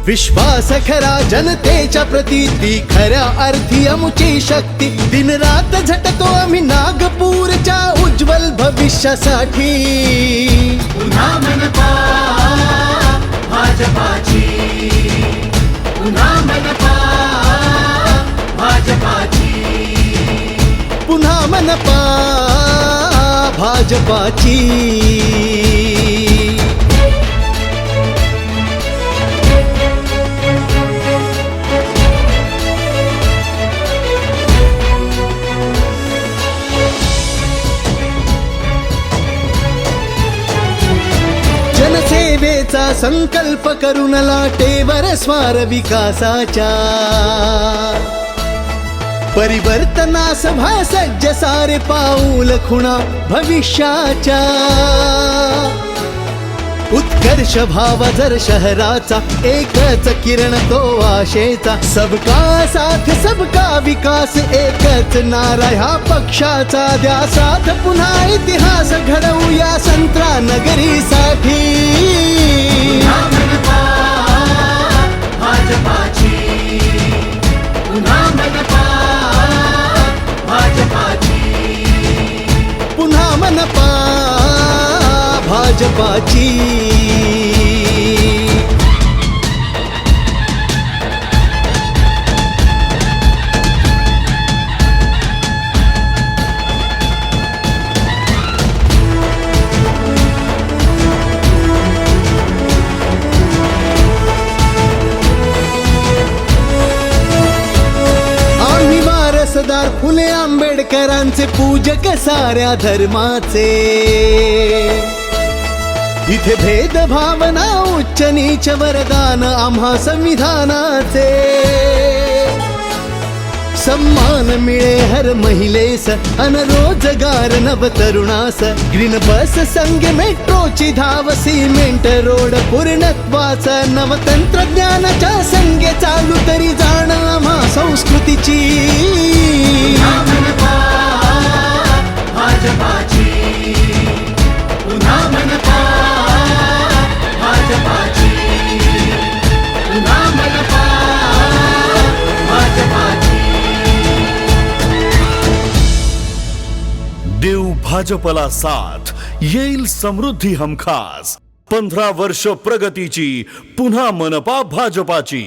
विश्वास खरा जनतेच्या प्रती, ती खऱ्या अर्थी अमुची शक्ती. दिन रात झटतो आम्ही नागपूरच्या उज्ज्वल भविष्यासाठी. पुन्हा मनपा भाजपाची, पुन्हा मनपा भाजपाची, पुन्हा मनपा भाजपाची. जनसेवेचा संकल्प करून लाटेवर स्वार विकासाच्या. परिवर्तनास भासज्ज सारे पाऊल खुणा भविष्याच्या. उत्कर्ष भाव जर शहराचा, एकच किरण तो आशेचा. सबका साथ सबका विकास, एकच नारा ह्या पक्षाचा. द्या साथ पुन्हा इतिहास घडवूया संत्रा नगरीसाठी. पुन्हा मनपा भाजपाची, पुन्हा मनपा भाजपाची, पुन्हा मनपा भाजपाची. आम्ही वारसदार फुले आंबेडकरांचे पूजक साऱ्या धर्माचे. इथे भेदभावना उच्च नीच वरदान आम्हा संविधानाचे. सम्मान मिळे हर महिलेस, अन रोजगार नव तरुणास. ग्रीन बस संग मेट्रोची धाव, सिमेंट रोड पूर्णत्वाच. नव तंत्रज्ञानाच्या संगे चालू तरी जाण आम्हा संस्कृतीची. पुन्हा मनपा भाजपाची, पुन्हा मनपा भाजपाची, पुन्हा मनपा भाजपाची. देऊ भाजपला साथ, येईल समृद्धी हमखास. 15 वर्ष प्रगतीची, पुन्हा मनपा भाजपाची.